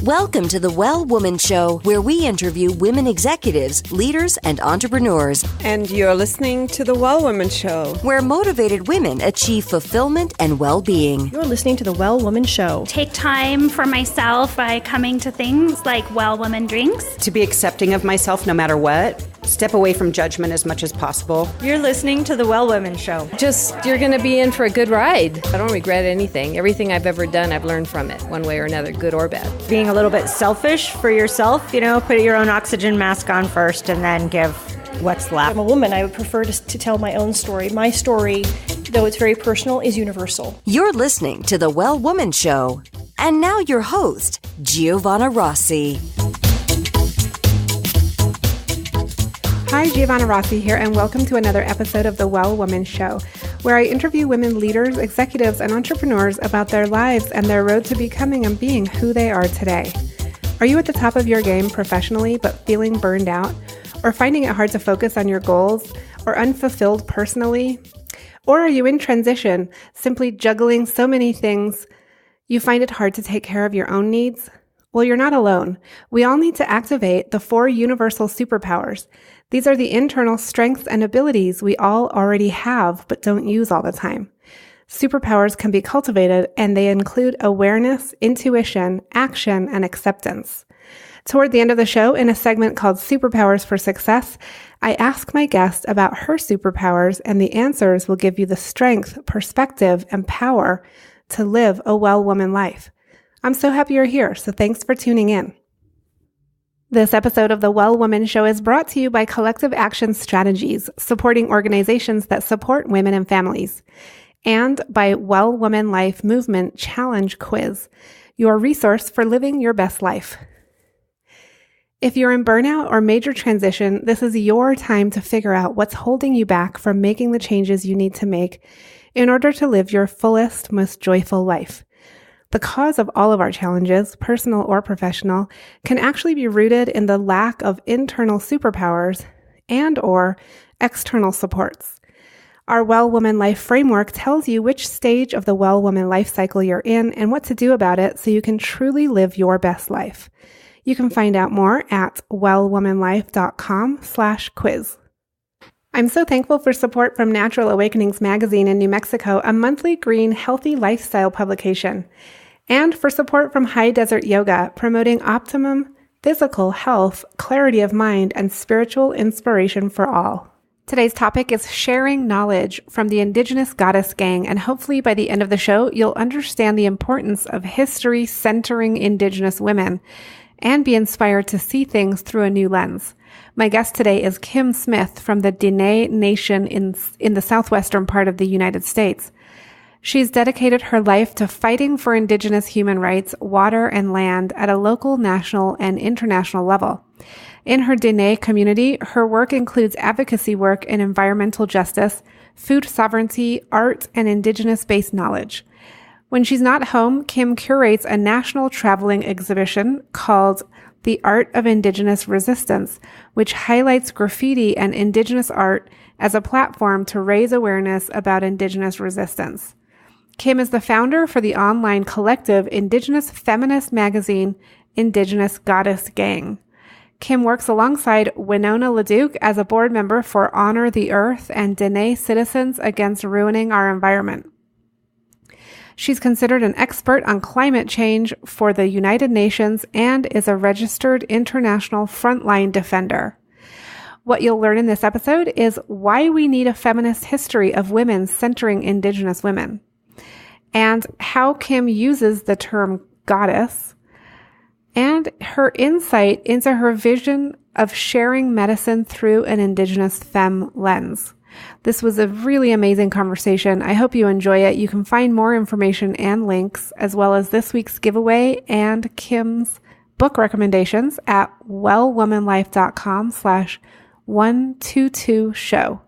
Welcome to the Well Woman Show, where we interview women executives, leaders, and entrepreneurs. And you're listening to the Well Woman Show, where motivated women achieve fulfillment and well-being. You're listening to the Well Woman Show. Take time for myself by coming to things like Well Woman Drinks. To be accepting of myself no matter what. Step away from judgment as much as possible. You're listening to the Well Woman Show. You're going to be in for a good ride. I don't regret anything. Everything I've ever done, I've learned from it, one way or another, good or bad. Being a little bit selfish for yourself, put your own oxygen mask on first and then give what's left. I'm a woman. I would prefer to tell my own story. My story, though it's very personal, is universal. You're listening to the Well Woman Show. And now your host, Giovanna Rossi. Hi, Giovanna Rossi here, and welcome to another episode of The Well Woman Show, where I interview women leaders, executives, and entrepreneurs about their lives and their road to becoming and being who they are today. Are you at the top of your game professionally but feeling burned out, or finding it hard to focus on your goals, or unfulfilled personally? Or are you in transition, simply juggling so many things you find it hard to take care of your own needs? Well, you're not alone. We all need to activate the 4 universal superpowers. These are the internal strengths and abilities we all already have but don't use all the time. Superpowers can be cultivated, and they include awareness, intuition, action, and acceptance. Toward the end of the show, in a segment called Superpowers for Success, I ask my guest about her superpowers, and the answers will give you the strength, perspective, and power to live a well woman life. I'm so happy you're here, so thanks for tuning in. This episode of the Well Woman Show is brought to you by Collective Action Strategies, supporting organizations that support women and families, and by Well Woman Life Movement Challenge Quiz, your resource for living your best life. If you're in burnout or major transition, this is your time to figure out what's holding you back from making the changes you need to make in order to live your fullest, most joyful life. The cause of all of our challenges, personal or professional, can actually be rooted in the lack of internal superpowers and or external supports. Our Well Woman Life framework tells you which stage of the Well Woman life cycle you're in and what to do about it so you can truly live your best life. You can find out more at wellwomanlife.com/quiz. I'm so thankful for support from Natural Awakenings magazine in New Mexico, a monthly green, healthy lifestyle publication, and for support from High Desert Yoga, promoting optimum physical health, clarity of mind, and spiritual inspiration for all. Today's topic is sharing knowledge from the Indigenous Goddess Gang, and hopefully by the end of the show, you'll understand the importance of history centering Indigenous women and be inspired to see things through a new lens. My guest today is Kim Smith from the Diné Nation in the southwestern part of the United States. She's dedicated her life to fighting for Indigenous human rights, water, and land at a local, national, and international level. In her Diné community, her work includes advocacy work in environmental justice, food sovereignty, art, and Indigenous-based knowledge. When she's not home, Kim curates a national traveling exhibition called The Art of Indigenous Resistance, which highlights graffiti and Indigenous art as a platform to raise awareness about Indigenous resistance. Kim is the founder for the online collective Indigenous feminist magazine, Indigenous Goddess Gang. Kim works alongside Winona LaDuke as a board member for Honor the Earth and Diné Citizens Against Ruining Our Environment. She's considered an expert on climate change for the United Nations and is a registered international frontline defender. What you'll learn in this episode is why we need a feminist history of women centering Indigenous women, and how Kim uses the term goddess, and her insight into her vision of sharing medicine through an Indigenous femme lens. This was a really amazing conversation. I hope you enjoy it. You can find more information and links, as well as this week's giveaway and Kim's book recommendations at wellwomanlife.com/122show.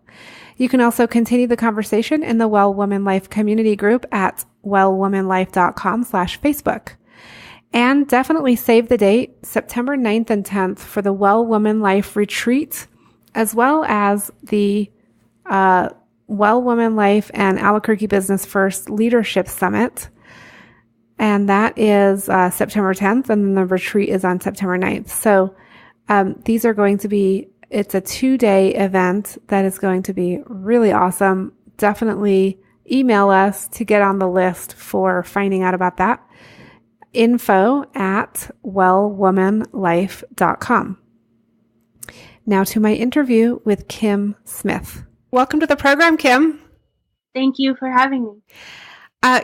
You can also continue the conversation in the Well Woman Life community group at wellwomanlife.com/Facebook. And definitely save the date, September 9th and 10th, for the Well Woman Life retreat, as well as the Well Woman Life and Albuquerque Business First Leadership Summit. And that is September 10th, and then the retreat is on September 9th. So these are going to be, it's a 2-day event that is going to be really awesome. Definitely email us to get on the list for finding out about that. info@wellwomanlife.com. Now to my interview with Kim Smith. Welcome to the program, Kim. Thank you for having me.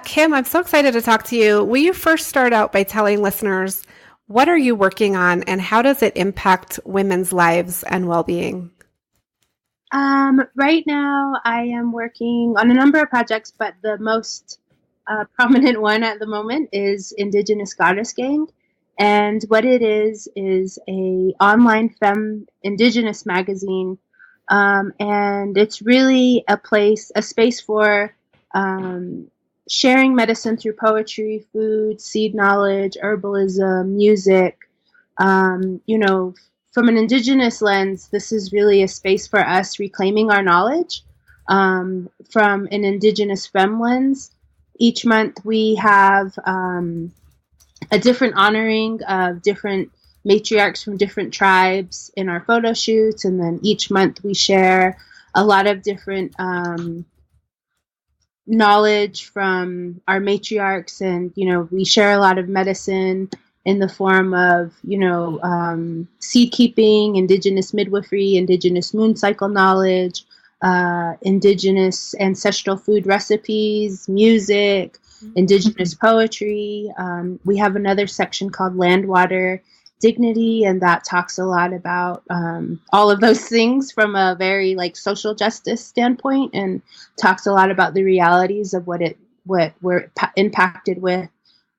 Kim, I'm so excited to talk to you. Will you first start out by telling listeners, what are you working on and how does it impact women's lives and well-being? Right now, I am working on a number of projects, but the most prominent one at the moment is Indigenous Goddess Gang. And what it is a online femme Indigenous magazine. And it's really a space for sharing medicine through poetry, food, seed knowledge, herbalism, music. From an Indigenous lens, this is really a space for us reclaiming our knowledge. From an Indigenous femme lens, each month we have a different honoring of different matriarchs from different tribes in our photo shoots. And then each month we share a lot of different knowledge from our matriarchs. And, we share a lot of medicine in the form of, seed keeping, Indigenous midwifery, Indigenous moon cycle knowledge, Indigenous ancestral food recipes, music, Indigenous poetry. We have another section called Land, Water, Dignity, and that talks a lot about all of those things from a very social justice standpoint, and talks a lot about the realities of what we're impacted with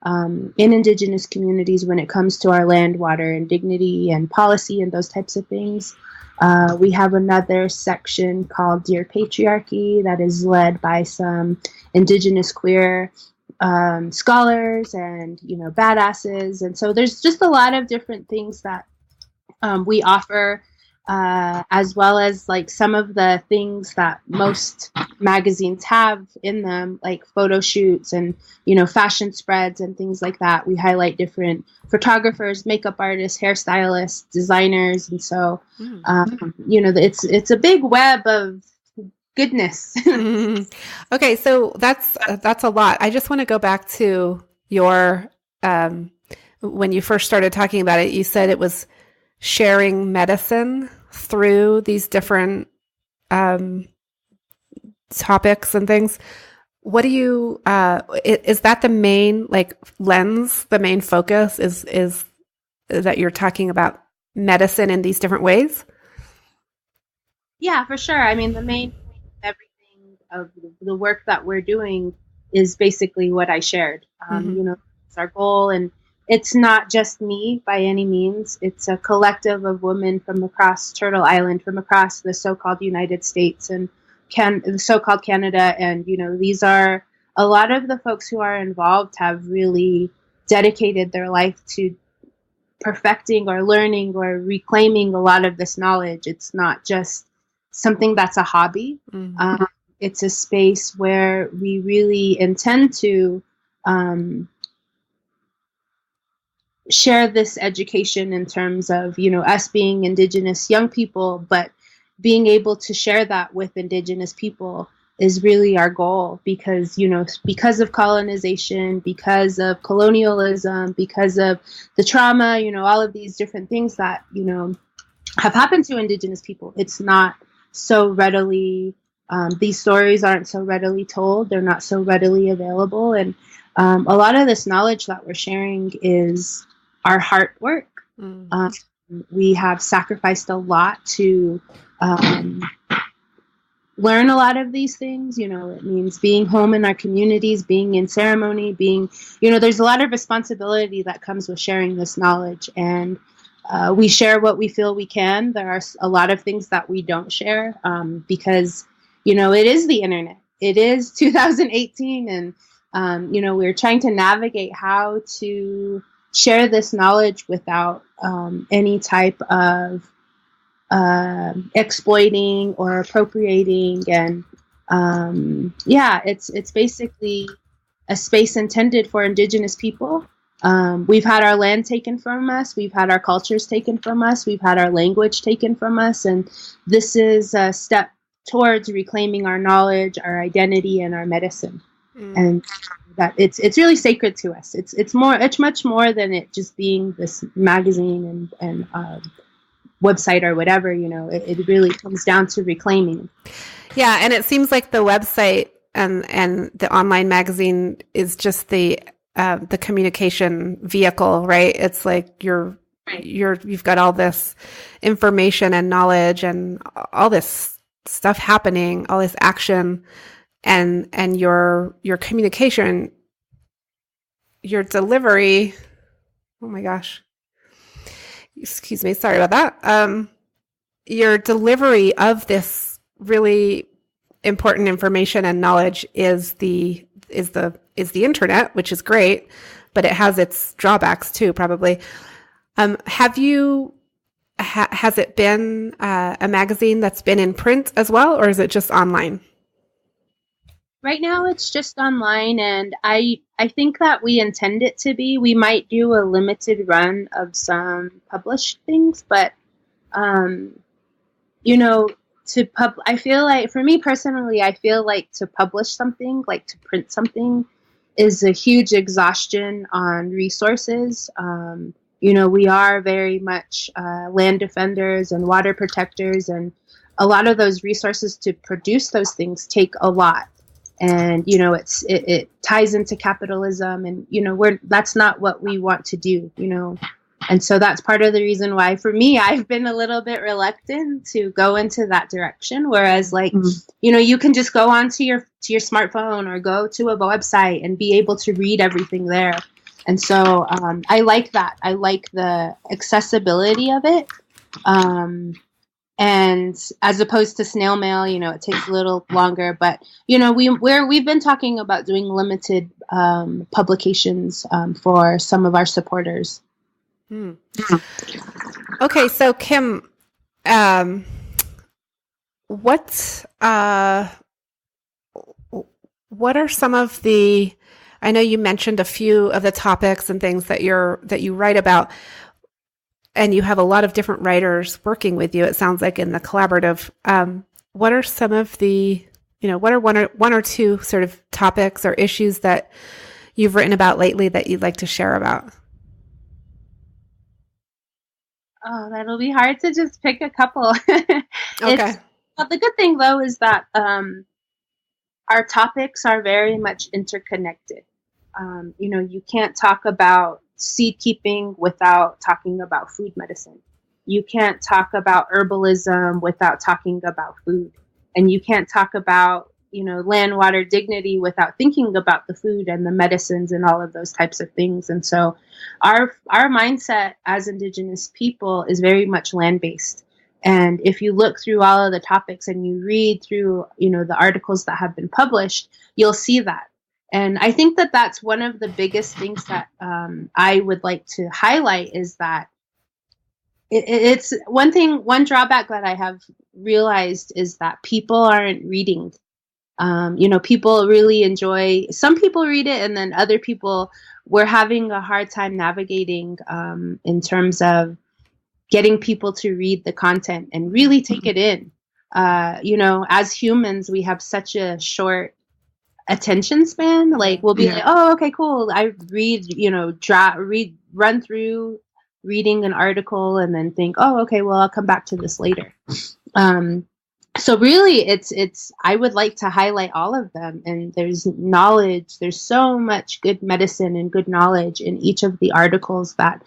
in Indigenous communities when it comes to our land, water, and dignity and policy and those types of things. We have another section called Dear Patriarchy that is led by some Indigenous queer scholars and, badasses. And so there's just a lot of different things that we offer, as well as some of the things that most magazines have in them, like photo shoots and, fashion spreads and things like that. We highlight different photographers, makeup artists, hairstylists, designers. And so, it's a big web of goodness. Okay, so that's a lot. I just want to go back to your when you first started talking about it. You said it was sharing medicine through these different topics and things. What do you is that the main lens? The main focus is that you're talking about medicine in these different ways? Yeah, for sure. I mean, the main everything of the work that we're doing is basically what I shared. It's our goal, and it's not just me by any means. It's a collective of women from across Turtle Island, from across the so-called United States and the so-called Canada. And, these are a lot of the folks who are involved have really dedicated their life to perfecting or learning or reclaiming a lot of this knowledge. It's not just something that's a hobby. Mm-hmm. It's a space where we really intend to share this education in terms of, us being Indigenous young people, but being able to share that with Indigenous people is really our goal, because, because of colonization, because of colonialism, because of the trauma, all of these different things that, have happened to Indigenous people. It's not so readily, these stories aren't so readily told. They're not so readily available. And a lot of this knowledge that we're sharing is our heart work. We have sacrificed a lot to learn a lot of these things. It means being home in our communities, being in ceremony, there's a lot of responsibility that comes with sharing this knowledge. And we share what we feel we can. There are a lot of things that we don't share because, it is the internet. It is 2018. And, we're trying to navigate how to share this knowledge without any type of exploiting or appropriating. And it's basically a space intended for Indigenous people. We've had our land taken from us. We've had our cultures taken from us. We've had our language taken from us. And this is a step towards reclaiming our knowledge, our identity, and our medicine. And that it's really sacred to us. It's much more than it just being this magazine and website or whatever. It really comes down to reclaiming. Yeah, and it seems like the website and the online magazine is just the communication vehicle, right? It's like you've got all this information and knowledge and all this stuff happening, all this action, and your communication, your delivery. Oh my gosh. Excuse me. Sorry about that. Your delivery of this really important information and knowledge is the internet, which is great, but it has its drawbacks too, probably. Has it been a magazine that's been in print as well, or is it just online? Right now it's just online, and I think that we intend it to be. We might do a limited run of some published things, but I feel like, for me personally, I feel like to publish something, like to print something, is a huge exhaustion on resources. We are very much land defenders and water protectors, and a lot of those resources to produce those things take a lot. And, it ties into capitalism, and, that's not what we want to do, And so that's part of the reason why, for me, I've been a little bit reluctant to go into that direction. Whereas, you can just go onto your smartphone or go to a website and be able to read everything there. And so I like that. I like the accessibility of it. And as opposed to snail mail, it takes a little longer. But, we've been talking about doing limited publications for some of our supporters. Okay, so Kim, what are some of the? I know you mentioned a few of the topics and things that you write about, and you have a lot of different writers working with you. It sounds like in the collaborative. What are some of the? What are one or two sort of topics or issues that you've written about lately that you'd like to share about? Oh, that'll be hard to just pick a couple. Okay. But the good thing, though, is that our topics are very much interconnected. You can't talk about seed keeping without talking about food medicine. You can't talk about herbalism without talking about food. And you can't talk about, land, water, dignity without thinking about the food and the medicines and all of those types of things. And so our mindset as Indigenous people is very much land-based. And if you look through all of the topics and you read through, the articles that have been published, you'll see that. And I think that that's one of the biggest things that I would like to highlight is that it's one drawback that I have realized is that people aren't reading. People really enjoy, some people read it, and then other people, we're having a hard time navigating in terms of getting people to read the content and really take it in. As humans, we have such a short attention span. Like we'll be like, oh, okay, cool. I read, run through reading an article and then think, oh, okay, well, I'll come back to this later. So really I would like to highlight all of them, and there's knowledge, there's so much good medicine and good knowledge in each of the articles that,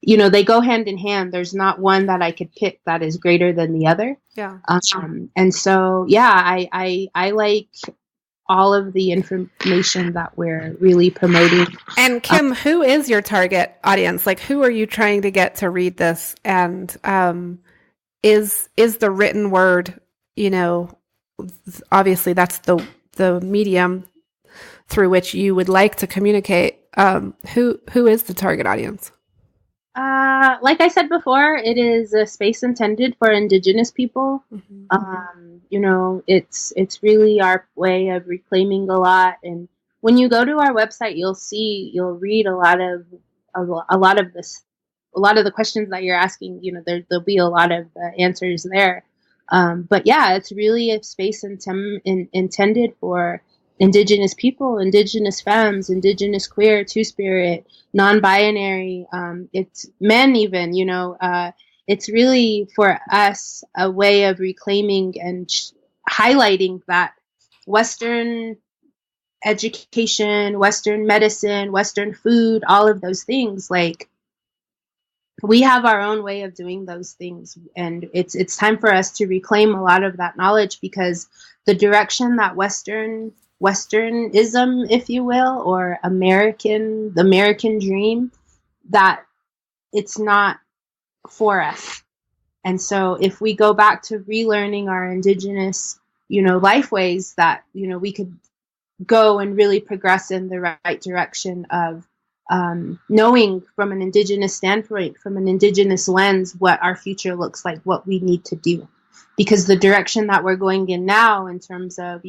they go hand in hand. There's not one that I could pick that is greater than the other. Yeah. And so, I like all of the information that we're really promoting. And Kim, who is your target audience? Like, who are you trying to get to read this? And is the written word, obviously that's the medium through which you would like to communicate. Who is the target audience? Like I said before, it is a space intended for Indigenous people. Mm-hmm. It's really our way of reclaiming a lot, and when you go to our website, you'll read a lot of the questions that you're asking. There'll be a lot of answers there. But yeah, it's really a space intended for Indigenous people, Indigenous femmes, Indigenous queer, two-spirit, non-binary, it's men even, it's really for us a way of reclaiming and highlighting that Western education, Western medicine, Western food, all of those things, like, we have our own way of doing those things, and it's time for us to reclaim a lot of that knowledge, because the direction that Westernism, if you will, or the American dream, that it's not for us. And so if we go back to relearning our Indigenous, life ways, that, we could go and really progress in the right direction of knowing from an Indigenous standpoint, from an Indigenous lens, what our future looks like, what we need to do. Because the direction that we're going in now, in terms of,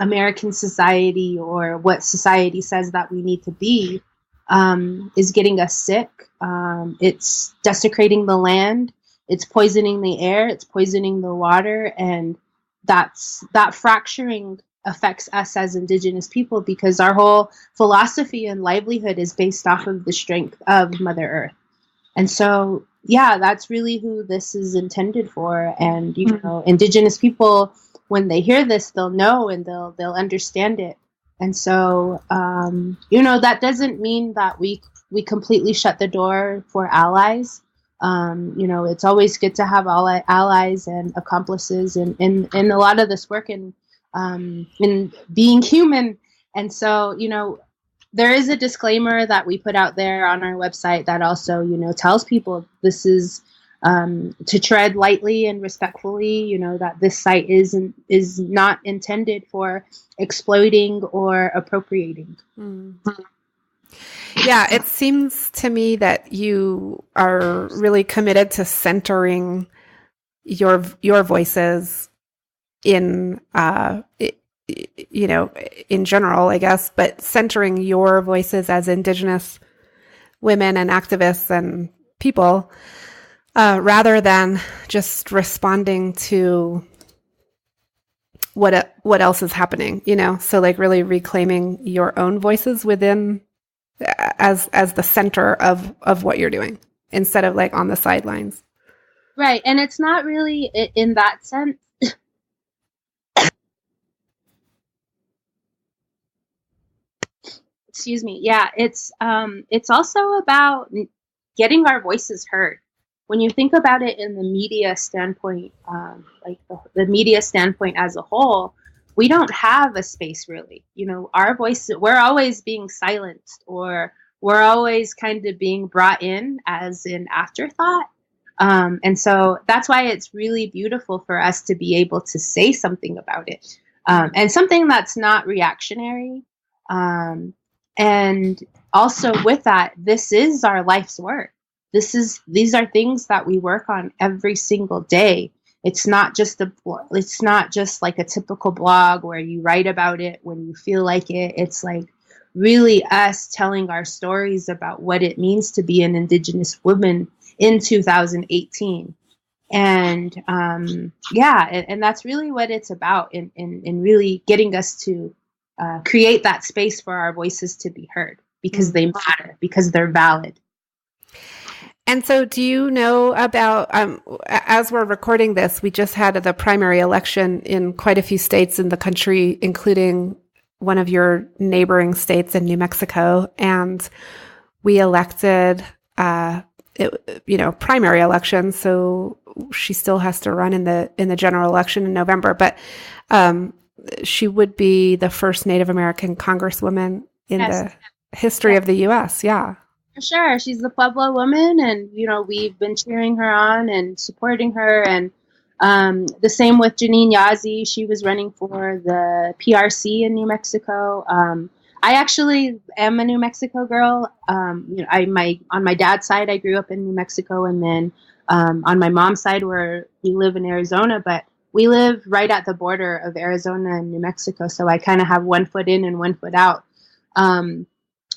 American society, or what society says that we need to be, is getting us sick. It's desecrating the land. It's poisoning the air. It's poisoning the water. And that fracturing affects us as Indigenous people, because our whole philosophy and livelihood is based off of the strength of Mother Earth. And so, yeah, that's really who this is intended for. And, Indigenous people, when they hear this, they'll know, and they'll understand it. And so, that doesn't mean that we completely shut the door for allies. It's always good to have allies and accomplices in a lot of this work, and in being human. And so, there is a disclaimer that we put out there on our website that also, tells people this is to tread lightly and respectfully, that this site is not intended for exploiting or appropriating. Yeah, it seems to me that you are really committed to centering your voices in in general, I guess, but centering your voices as Indigenous women and activists and people, rather than just responding to what else is happening, so like really reclaiming your own voices within as the center of what you're doing, instead of like on the sidelines. Right. And it's not really in that sense. Excuse me. Yeah, it's also about getting our voices heard. When you think about it in the media standpoint, like the media standpoint as a whole, we don't have a space really. Our voices, we're always being silenced, or we're always kind of being brought in as an afterthought. And so that's why it's really beautiful for us to be able to say something about it, and something that's not reactionary. And also with that, this is our life's work. These are things that we work on every single day. It's not just like a typical blog where you write about it when you feel like it. It's like really us telling our stories about what it means to be an Indigenous woman in 2018. And and that's really what it's about, in really getting us to create that space for our voices to be heard, because they matter, because they're valid. And so do you know about, as we're recording this, we just had the primary election in quite a few states in the country, including one of your neighboring states in New Mexico. And we elected, primary election. So she still has to run in the general election in November. But she would be the first Native American congresswoman in the history of the U.S. Yeah. For sure. She's the Pueblo woman, and, we've been cheering her on and supporting her. And the same with Janine Yazzie. She was running for the PRC in New Mexico. I actually am a New Mexico girl. On my dad's side, I grew up in New Mexico, and then on my mom's side, where we live in Arizona. But we live right at the border of Arizona and New Mexico, so I kind of have one foot in and one foot out.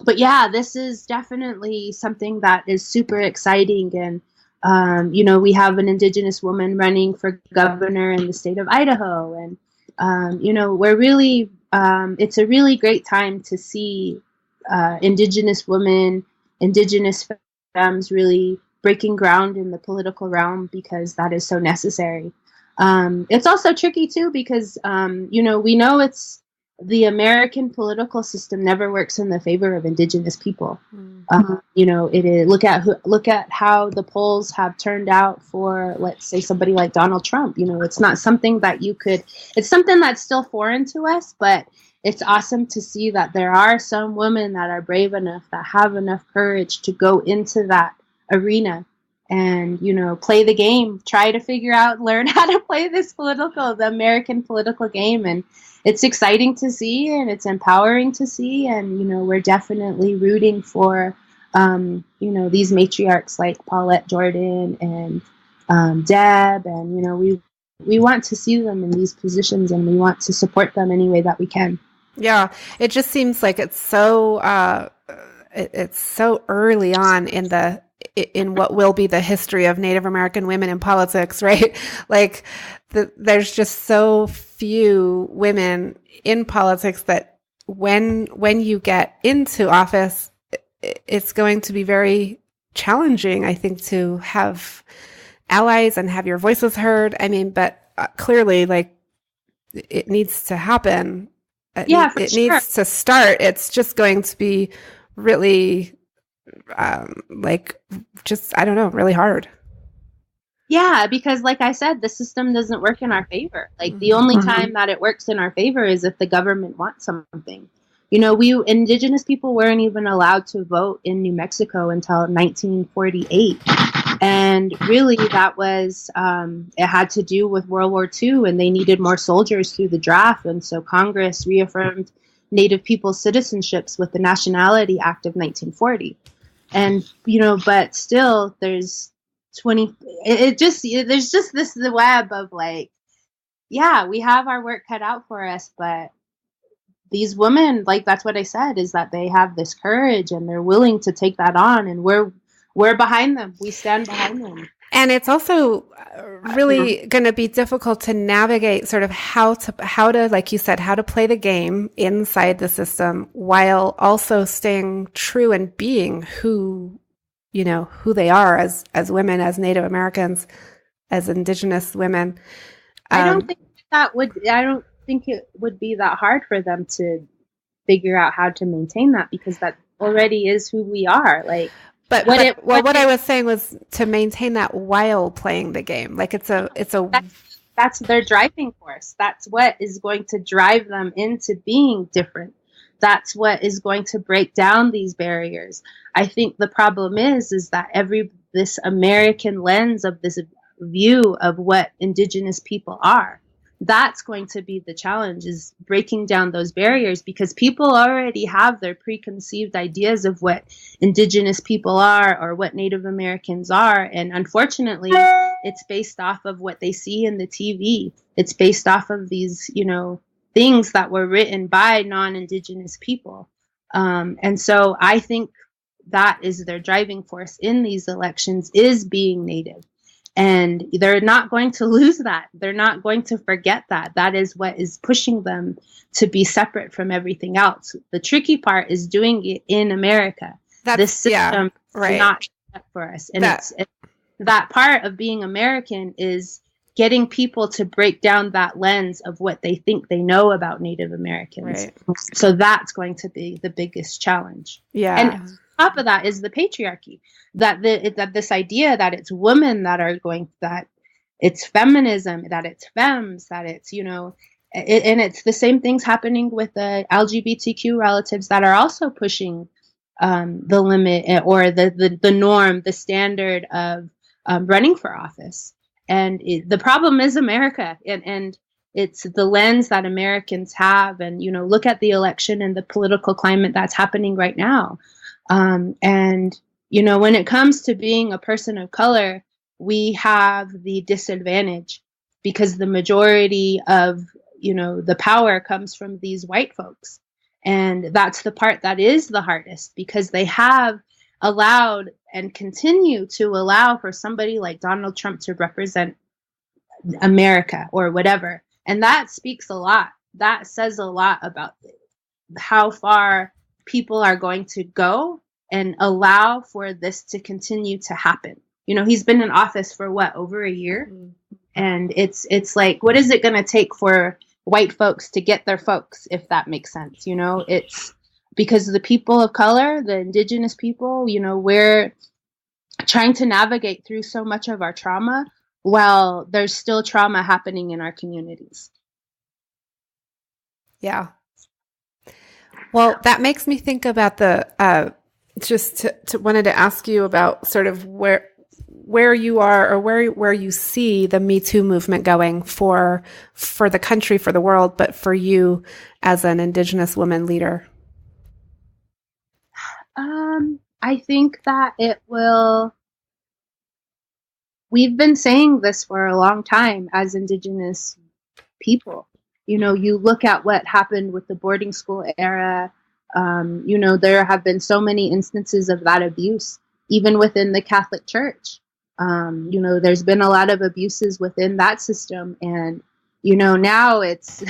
But yeah, this is definitely something that is super exciting. And, we have an Indigenous woman running for governor in the state of Idaho. And, we're really, it's a really great time to see Indigenous women, Indigenous femmes really breaking ground in the political realm, because that is so necessary. It's also tricky, too, because, we know the American political system never works in the favor of Indigenous people. It is, look at how the polls have turned out for, let's say, somebody like Donald Trump. It's not something that it's something that's still foreign to us, but it's awesome to see that there are some women that are brave enough, that have enough courage to go into that arena and, play the game, try to learn how to play the American political game. And it's exciting to see, and it's empowering to see. And, we're definitely rooting for, these matriarchs like Paulette Jordan and Deb. And, we want to see them in these positions, and we want to support them any way that we can. Yeah, it just seems like it's so early on in what will be the history of Native American women in politics, right? Like there's just so few women in politics that when you get into office, it's going to be very challenging, I think, to have allies and have your voices heard. I mean, but clearly, like, it needs to happen. It needs to start. It's just going to be really really hard. Yeah, because like I said, the system doesn't work in our favor. Like the only time that it works in our favor is if the government wants something. We Indigenous people weren't even allowed to vote in New Mexico until 1948. And really that was, it had to do with World War II, and they needed more soldiers through the draft. And so Congress reaffirmed Native people's citizenships with the Nationality Act of 1940. And, but still there's there's just the web of like, yeah, we have our work cut out for us, but these women, like, that's what I said, is that they have this courage and they're willing to take that on, and we're behind them. We stand behind them. And it's also really going to be difficult to navigate sort of how to, like you said, how to play the game inside the system while also staying true and being who they are as women, as Native Americans, as Indigenous women. I don't think it would be that hard for them to figure out how to maintain that, because that already is who we are. Like, But what I was saying was to maintain that while playing the game. Like that's their driving force. That's what is going to drive them into being different. That's what is going to break down these barriers. I think the problem is that this American lens of this view of what Indigenous people are, that's going to be the challenge, is breaking down those barriers, because people already have their preconceived ideas of what Indigenous people are or what Native Americans are. And unfortunately, it's based off of what they see in the TV. It's based off of these, things that were written by non-Indigenous people. And so I think that is their driving force in these elections, is being Native. And they're not going to lose that. They're not going to forget that. That is what is pushing them to be separate from everything else. The tricky part is doing it in America. This system is not set for us. And that part of being American is getting people to break down that lens of what they think they know about Native Americans. Right. So that's going to be the biggest challenge. Yeah. And on top of that is the patriarchy. That this idea that it's women that are that it's feminism, that it's femmes, that it's, and it's the same things happening with the LGBTQ relatives that are also pushing the limit or the norm, the standard of running for office. And the problem is America, and it's the lens that Americans have. And, look at the election and the political climate that's happening right now. And when it comes to being a person of color, we have the disadvantage because the majority of, the power comes from these white folks. And that's the part that is the hardest, because they have allowed and continue to allow for somebody like Donald Trump to represent America or whatever. And that speaks a lot. That says a lot about how far people are going to go and allow for this to continue to happen. He's been in office for over a year. And it's like, what is it going to take for white folks to get their folks, if that makes sense? It's because the people of color, the indigenous people, we're trying to navigate through so much of our trauma while there's still trauma happening in our communities. Yeah. Well, that makes me think about wanted to ask you about sort of where you are, or where you see the Me Too movement going for the country, for the world, but for you as an Indigenous woman leader. I think that it will. We've been saying this for a long time as Indigenous people. You look at what happened with the boarding school era. There have been so many instances of that abuse, even within the Catholic Church. There's been a lot of abuses within that system. And, now it's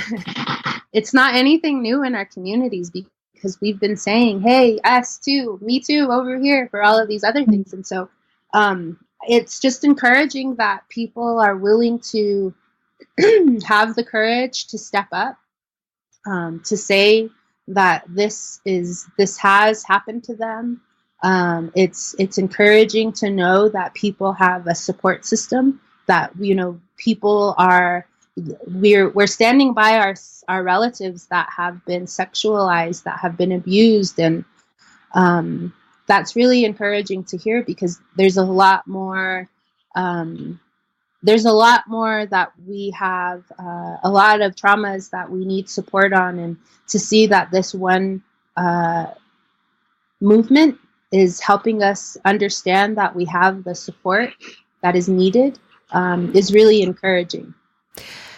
not anything new in our communities, because we've been saying, hey, us too, me too, over here for all of these other things. And so it's just encouraging that people are willing to have the courage to step up, to say that this has happened to them. It's encouraging to know that people have a support system, that people are, we're standing by our relatives that have been sexualized, that have been abused, and that's really encouraging to hear, because there's a lot more that we have, a lot of traumas that we need support on, and to see that this one movement is helping us understand that we have the support that is needed, is really encouraging.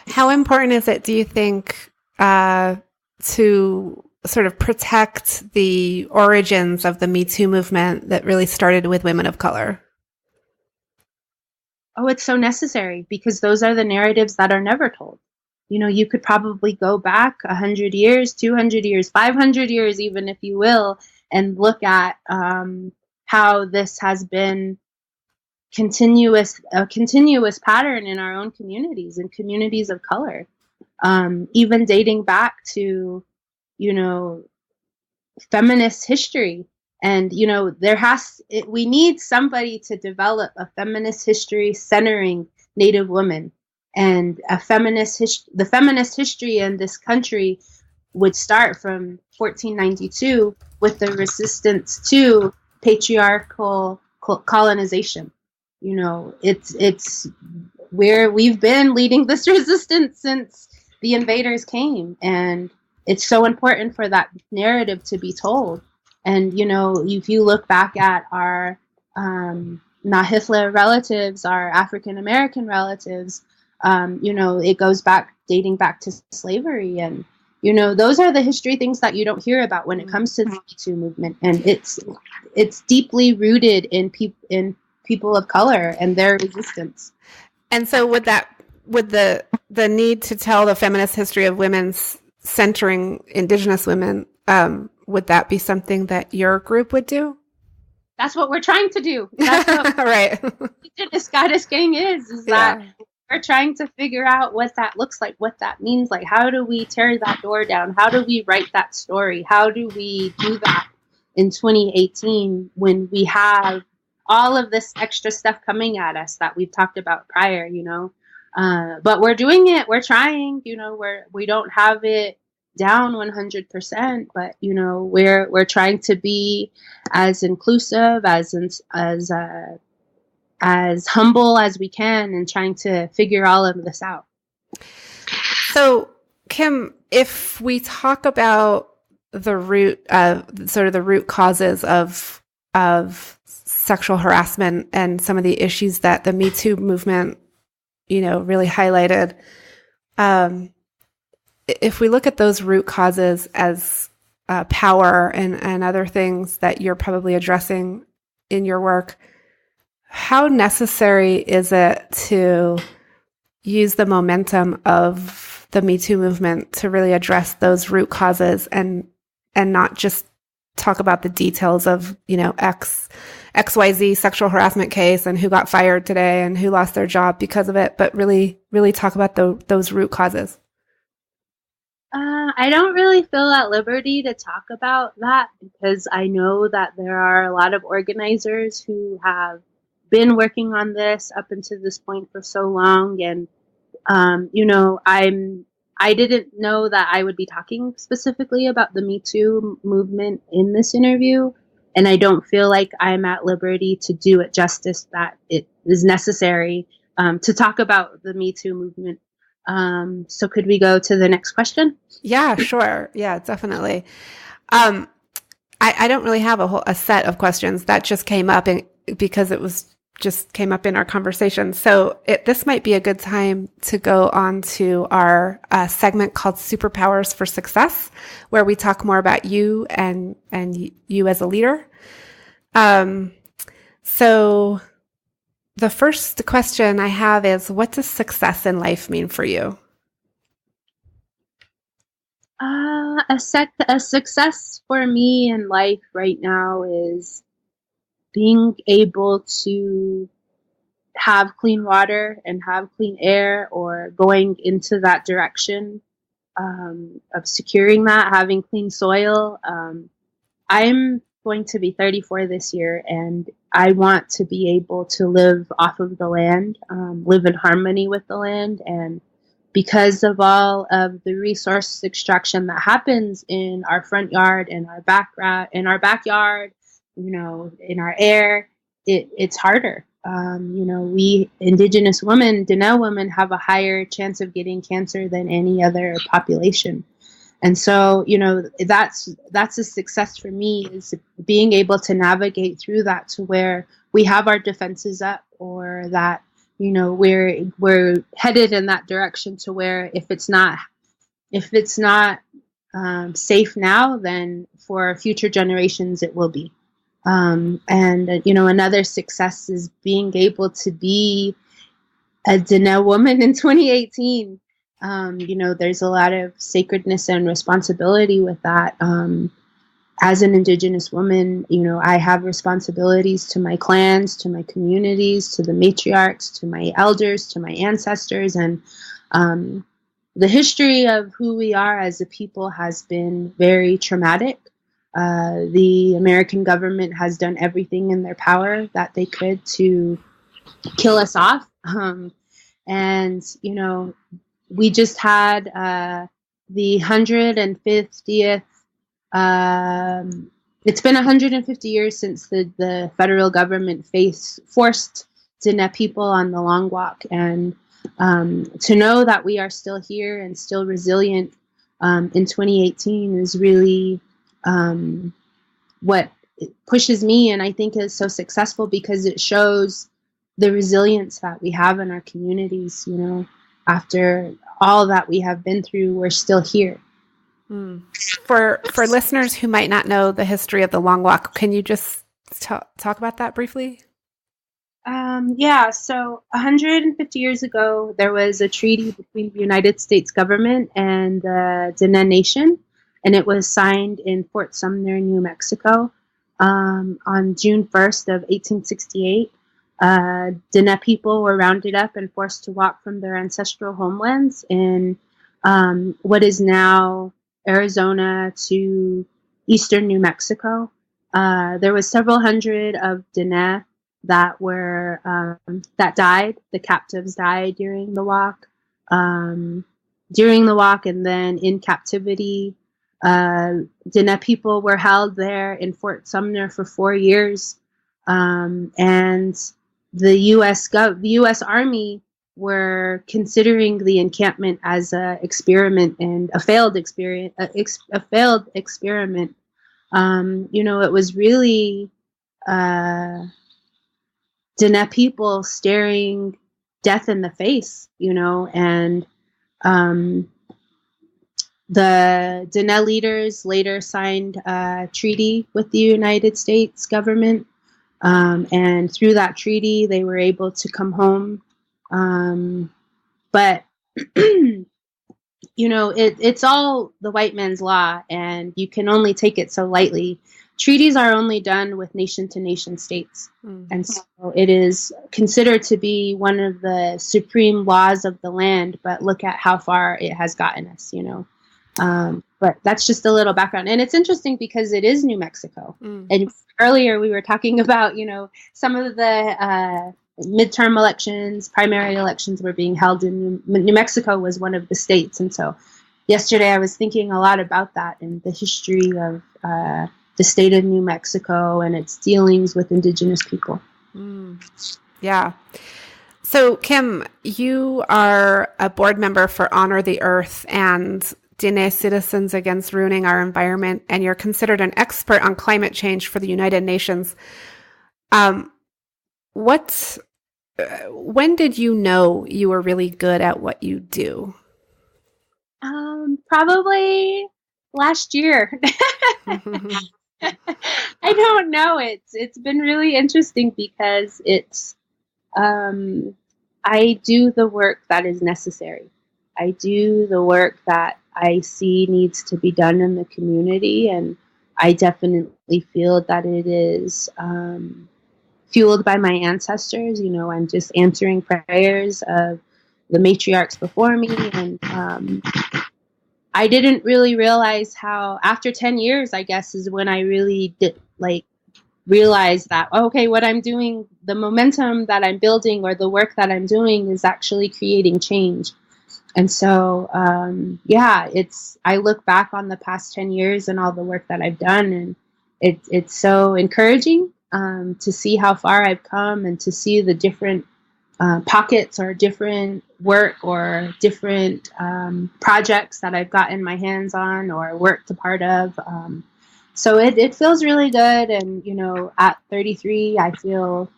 How important is it, do you think, to sort of protect the origins of the Me Too movement that really started with women of color? Oh, it's so necessary, because those are the narratives that are never told. You could probably go back 100 years, 200 years, 500 years, even, if you will, and look at how this has been a continuous pattern in our own communities and communities of color, even dating back to, feminist history. And, we need somebody to develop a feminist history centering Native women, and the feminist history in this country would start from 1492 with the resistance to patriarchal colonization. We've been leading this resistance since the invaders came, and it's so important for that narrative to be told. And, if you look back at our Nahithla relatives, our African American relatives, it goes back, dating back to slavery. And, those are the history things that you don't hear about when it comes to the Me Too movement. And it's deeply rooted in people of color and their resistance. And so would the need to tell the feminist history of women's centering Indigenous women, would that be something that your group would do? That's what we're trying to do. That's what right. Indigenous Goddess Gang is that we're trying to figure out what that looks like, what that means. Like, how do we tear that door down? How do we write that story? How do we do that in 2018 when we have all of this extra stuff coming at us that we've talked about prior, but we're doing it. We're trying, we don't have it down 100%, but we're trying to be as inclusive, as humble as we can, and trying to figure all of this out. So, Kim, if we talk about the root causes of sexual harassment and some of the issues that the Me Too movement really highlighted. If we look at those root causes as power and other things that you're probably addressing in your work, how necessary is it to use the momentum of the Me Too movement to really address those root causes and not just talk about the details of, XYZ sexual harassment case and who got fired today and who lost their job because of it, but really, really talk about those root causes? I don't really feel at liberty to talk about that because I know that there are a lot of organizers who have been working on this up until this point for so long. And, I didn't know that I would be talking specifically about the Me Too movement in this interview. And I don't feel like I'm at liberty to do it justice that it is necessary to talk about the Me Too movement. So could we go to the next question? Yeah, sure. Yeah, definitely. I don't really have a set of questions that just came up because it was just came up in our conversation. So this might be a good time to go on to our segment called Superpowers for Success, where we talk more about you and you as a leader. So the first question I have is, what does success in life mean for you? A success for me in life right now is being able to have clean water and have clean air, or going into that direction of securing that, having clean soil. I'm going to be 34 this year, and I want to be able to live off of the land, live in harmony with the land. And because of all of the resource extraction that happens in our front yard and in our backyard, in our air, it's harder. We Indigenous women, Diné women, have a higher chance of getting cancer than any other population. And so, that's a success for me, is being able to navigate through that to where we have our defenses up, or that, we're headed in that direction to where if it's not safe now, then for future generations it will be. Another success is being able to be a Diné woman in 2018. There's a lot of sacredness and responsibility with that. As an Indigenous woman, I have responsibilities to my clans, to my communities, to the matriarchs, to my elders, to my ancestors. And the history of who we are as a people has been very traumatic. The American government has done everything in their power that they could to kill us off. We just had the 150th. It's been 150 years since the federal government forced Diné people on the Long Walk. And to know that we are still here and still resilient in 2018 is really what pushes me, and I think is so successful, because it shows the resilience that we have in our communities. After all that we have been through, we're still here. For listeners who might not know the history of the Long Walk, can you just talk about that briefly? So 150 years ago, there was a treaty between the United States government and the Diné Nation, and it was signed in Fort Sumner, New Mexico, on June 1st of 1868. Diné people were rounded up and forced to walk from their ancestral homelands in what is now Arizona to eastern New Mexico. There was several hundred of Diné that died. The captives died during the walk. And then in captivity, Diné people were held there in Fort Sumner for 4 years, and the U.S. Army were considering the encampment as a experiment, and a failed experiment. It was really Diné people staring death in the face, and the Diné leaders later signed a treaty with the United States government. And through that treaty, they were able to come home. But, it's all the white man's law, and you can only take it so lightly. Treaties are only done with nation-to-nation states. And so it is considered to be one of the supreme laws of the land, but look at how far it has gotten us, But that's just a little background. And it's interesting because it is New Mexico. And earlier we were talking about, some of the midterm elections, primary elections were being held in New Mexico was one of the states. And so yesterday I was thinking a lot about that and the history of the state of New Mexico and its dealings with Indigenous people. Yeah. So, Kim, you are a board member for Honor the Earth and Diné Citizens Against Ruining Our Environment, and you're considered an expert on climate change for the United Nations. When did you know you were really good at what you do? Probably last year. I don't know. It's been really interesting because I do the work that is necessary. I do the work that I see needs to be done in the community, and I definitely feel that it is fueled by my ancestors. I'm just answering prayers of the matriarchs before me, and I didn't really realize how, after 10 years, I guess, is when I really did realize that, okay, what I'm doing, the momentum that I'm building or the work that I'm doing is actually creating change. And so, I look back on the past 10 years and all the work that I've done, and it's so encouraging to see how far I've come and to see the different pockets or different work or different projects that I've gotten my hands on or worked a part of. So it feels really good. And, at 33, I feel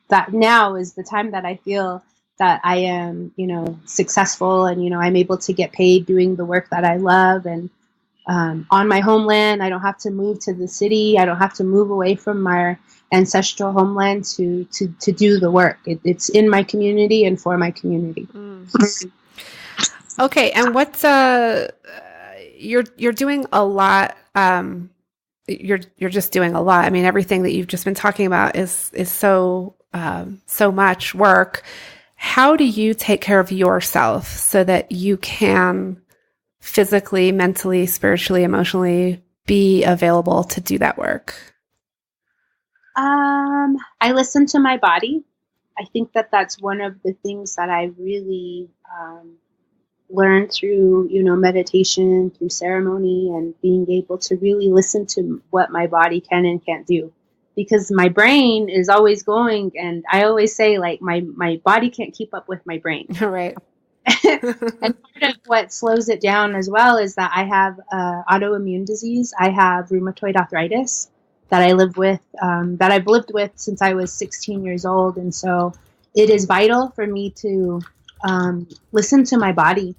that now is the time that I feel that I am, successful and, I'm able to get paid doing the work that I love. And on my homeland, I don't have to move to the city. I don't have to move away from my ancestral homeland to do the work. It's in my community and for my community. Okay. And what's, you're doing a lot. You're just doing a lot. I mean, everything that you've just been talking about is so much work. How do you take care of yourself so that you can physically, mentally, spiritually, emotionally be available to do that work? I listen to my body. I think that that's one of the things that I really learned through, meditation, through ceremony, and being able to really listen to what my body can and can't do. Because my brain is always going, and I always say, my body can't keep up with my brain. All right. And part of what slows it down as well is that I have autoimmune disease. I have rheumatoid arthritis that I live with, that I've lived with since I was 16 years old. And so it is vital for me to listen to my body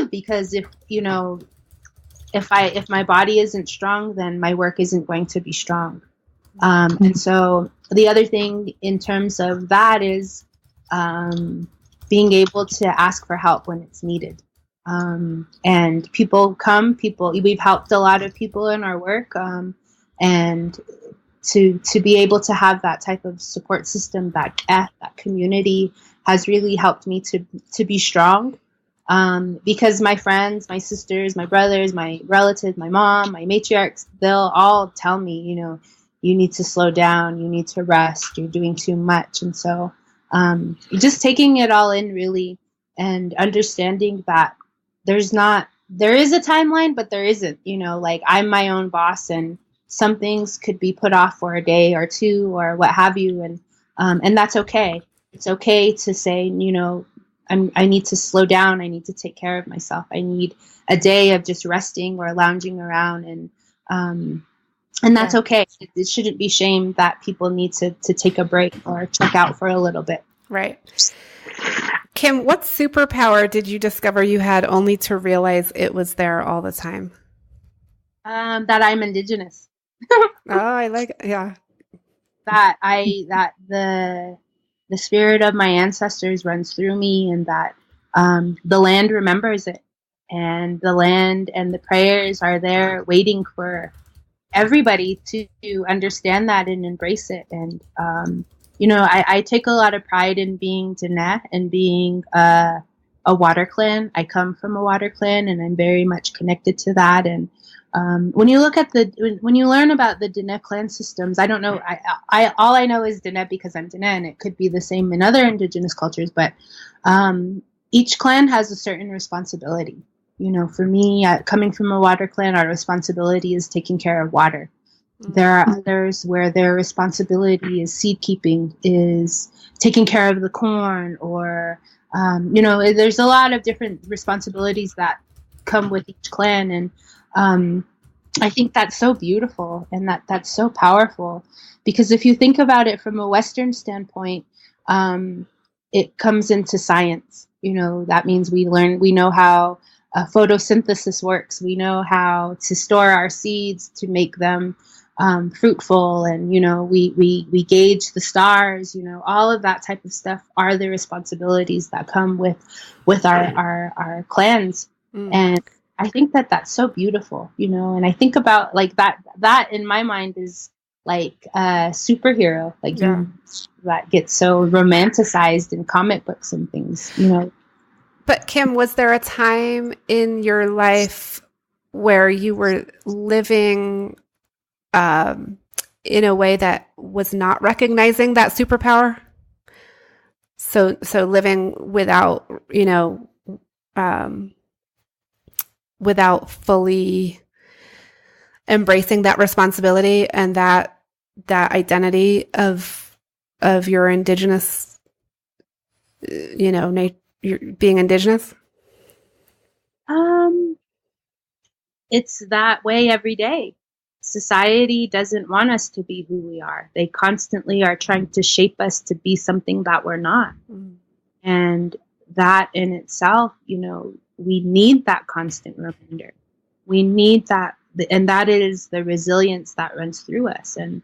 because if my body isn't strong, then my work isn't going to be strong. And so the other thing in terms of that is being able to ask for help when it's needed. And we've helped a lot of people in our work, and to be able to have that type of support system, that community has really helped me to be strong. Because my friends, my sisters, my brothers, my relatives, my mom, my matriarchs, they'll all tell me, you need to slow down, you need to rest, you're doing too much. And so just taking it all in really and understanding that there is a timeline, but there isn't, I'm my own boss and some things could be put off for a day or two or what have you. And that's okay. It's okay to say, I need to slow down. I need to take care of myself. I need a day of just resting or lounging around, and that's okay. It shouldn't be shame that people need to take a break or check out for a little bit. Right. Kim, what superpower did you discover you had only to realize it was there all the time? That I'm Indigenous. Oh, I like it. Yeah. That the spirit of my ancestors runs through me, and that the land remembers it, and the land and the prayers are there waiting for everybody to understand that and embrace it. And I take a lot of pride in being Diné and being a water clan. I come from a water clan, and I'm very much connected to that. And when you look at when you learn about the Diné clan systems, I don't know. I all I know is Diné because I'm Diné, and it could be the same in other indigenous cultures. But each clan has a certain responsibility. For me, coming from a water clan, our responsibility is taking care of water. Mm-hmm. There are others where their responsibility is seed keeping, is taking care of the corn, or there's a lot of different responsibilities that come with each clan. And I think that's so beautiful, and that's so powerful, because if you think about it from a Western standpoint, it comes into science. That means we know how photosynthesis works. We know how to store our seeds to make them fruitful, and we gauge the stars. All of that type of stuff are the responsibilities that come with our clans. And I think that's so beautiful, and I think about like that in my mind is like a superhero, like that gets so romanticized in comic books and things. But Kim, was there a time in your life where you were living in a way that was not recognizing that superpower? So living without, without fully embracing that responsibility and that identity of your Indigenous, you're being Indigenous? It's that way every day. Society doesn't want us to be who we are. They constantly are trying to shape us to be something that we're not. And that in itself, we need that constant reminder. We need that, and that is the resilience that runs through us. And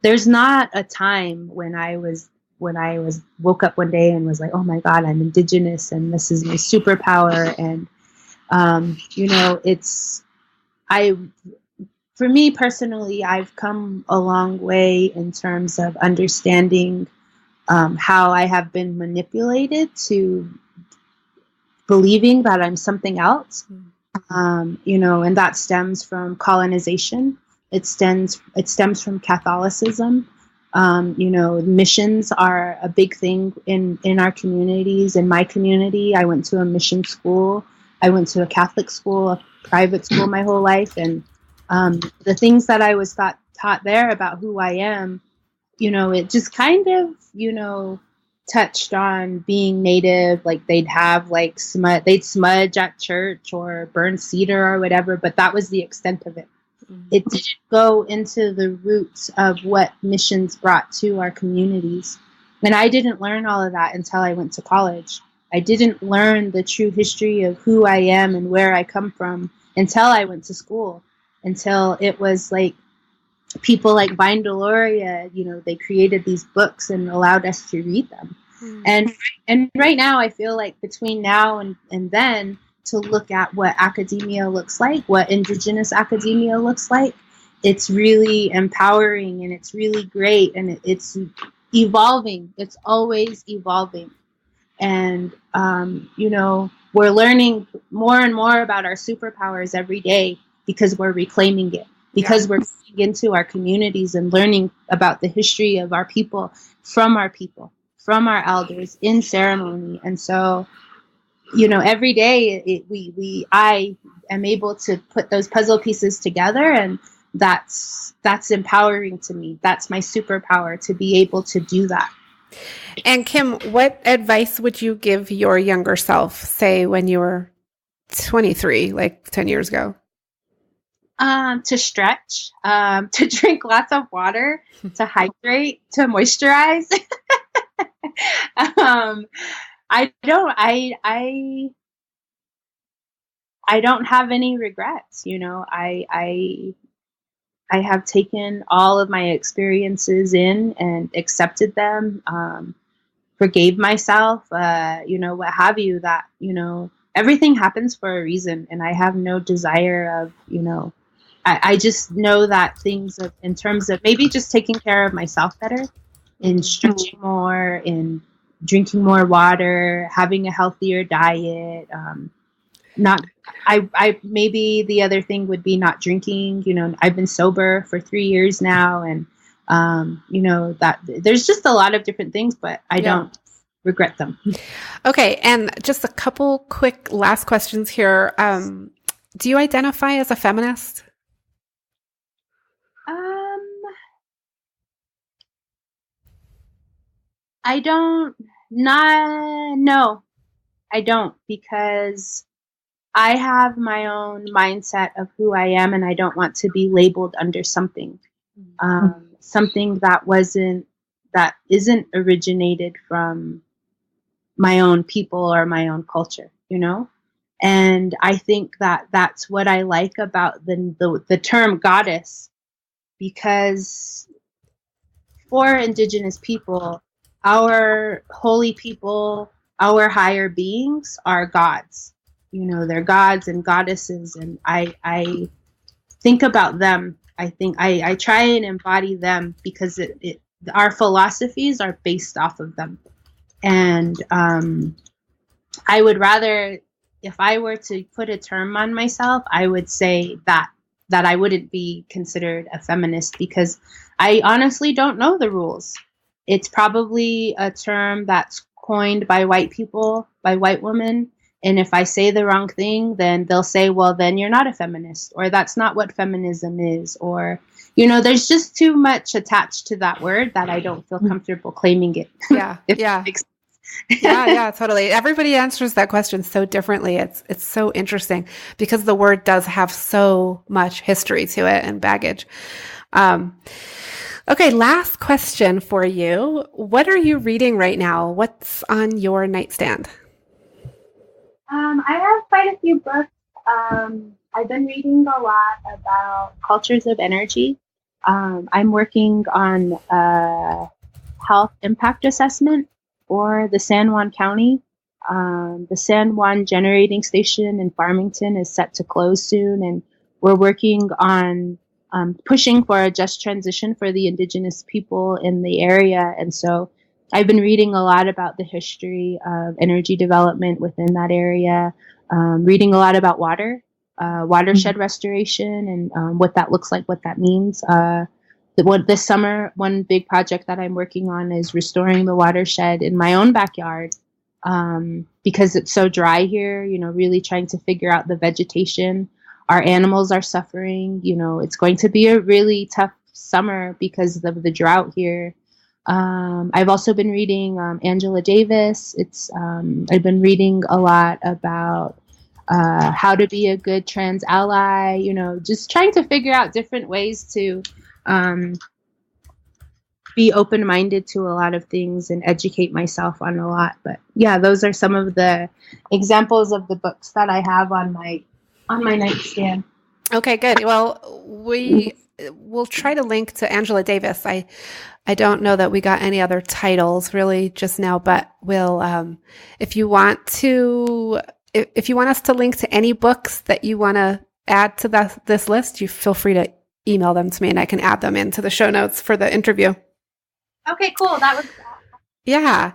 there's not a time when I woke up one day and was like, oh my God, I'm Indigenous and this is my superpower. And, for me personally, I've come a long way in terms of understanding how I have been manipulated to believing that I'm something else, and that stems from colonization. It stems from Catholicism. Missions are a big thing in our communities. In my community, I went to a mission school. I went to a Catholic school, a private school my whole life. And the things that I was taught there about who I am, it just kind of, touched on being Native. Like they'd have like they'd smudge at church or burn cedar or whatever, but that was the extent of it. It didn't go into the roots of what missions brought to our communities. And I didn't learn all of that until I went to college. I didn't learn the true history of who I am and where I come from until I went to school, until it was like people like Vine Deloria, they created these books and allowed us to read them. And right now, I feel like between now and then, to look at what academia looks like, what Indigenous academia looks like, it's really empowering and it's really great, and it's evolving. It's always evolving. And, we're learning more and more about our superpowers every day because we're reclaiming it, because we're getting into our communities and learning about the history of our people, from our elders in ceremony. And so, every day I am able to put those puzzle pieces together, and that's empowering to me. That's my superpower, to be able to do that. And Kim, what advice would you give your younger self, say when you were 23, like 10 years ago? To stretch, to drink lots of water, to hydrate, to moisturize. I don't. I don't have any regrets. I have taken all of my experiences in and accepted them, forgave myself, what have you, that, everything happens for a reason. And I have no desire of, I just know that things in terms of maybe just taking care of myself better, in stretching more, in drinking more water, having a healthier diet, not I maybe the other thing would be not drinking. I've been sober for 3 years now, and that there's just a lot of different things, but I don't regret them. Okay, and just a couple quick last questions here. Do you identify as a feminist? I don't. No, I don't, because I have my own mindset of who I am, and I don't want to be labeled under something, something that isn't originated from my own people or my own culture, And I think that that's what I like about the term goddess, because for Indigenous people, our holy people, our higher beings are gods. They're gods and goddesses, and I think about them. I think I try and embody them, because our philosophies are based off of them. And I would rather, if I were to put a term on myself, I would say that I wouldn't be considered a feminist, because I honestly don't know the rules. It's probably a term that's coined by white people, by white women. And if I say the wrong thing, then they'll say, well, then you're not a feminist, or that's not what feminism is. Or, there's just too much attached to that word that I don't feel comfortable claiming it. Yeah. Yeah, totally. Everybody answers that question so differently. It's so interesting, because the word does have so much history to it and baggage. Okay, last question for you. What are you reading right now? What's on your nightstand? I have quite a few books. I've been reading a lot about cultures of energy. I'm working on a health impact assessment for the San Juan County. The San Juan generating station in Farmington is set to close soon, and we're working on pushing for a just transition for the Indigenous people in the area. And so I've been reading a lot about the history of energy development within that area, reading a lot about watershed restoration, and what that looks like, what that means. This summer, one big project that I'm working on is restoring the watershed in my own backyard, because it's so dry here, really trying to figure out the vegetation. Our animals are suffering. It's going to be a really tough summer because of the drought here. I've also been reading Angela Davis. I've been reading a lot about how to be a good trans ally, just trying to figure out different ways to be open-minded to a lot of things and educate myself on a lot. But yeah, those are some of the examples of the books that I have on my nightstand. Okay, good. Well, we'll try to link to Angela Davis. I don't know that we got any other titles really just now, but we'll if you want us to link to any books that you want to add to this list, you feel free to email them to me, and I can add them into the show notes for the interview. Okay, cool. That was yeah.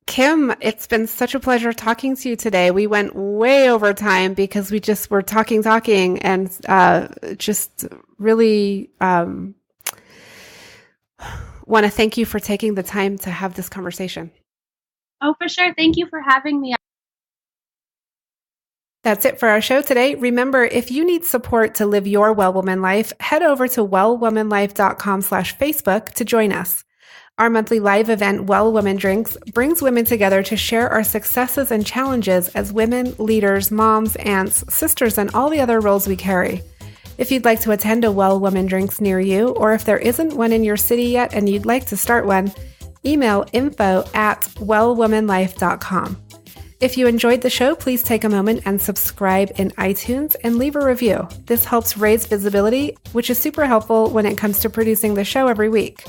Kim, it's been such a pleasure talking to you today. We went way over time because we just were talking, and just really want to thank you for taking the time to have this conversation. Oh, for sure. Thank you for having me. That's it for our show today. Remember, if you need support to live your Well Woman life, head over to wellwomanlife.com/Facebook to join us. Our monthly live event, Well Woman Drinks, brings women together to share our successes and challenges as women, leaders, moms, aunts, sisters, and all the other roles we carry. If you'd like to attend a Well Woman Drinks near you, or if there isn't one in your city yet and you'd like to start one, email info@wellwomanlife.com. If you enjoyed the show, please take a moment and subscribe in iTunes and leave a review. This helps raise visibility, which is super helpful when it comes to producing the show every week.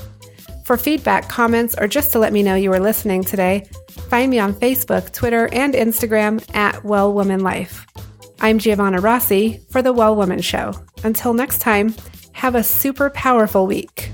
For feedback, comments, or just to let me know you were listening today, find me on Facebook, Twitter, and Instagram @WellWomanLife. I'm Giovanna Rossi for The Well Woman Show. Until next time, have a super powerful week.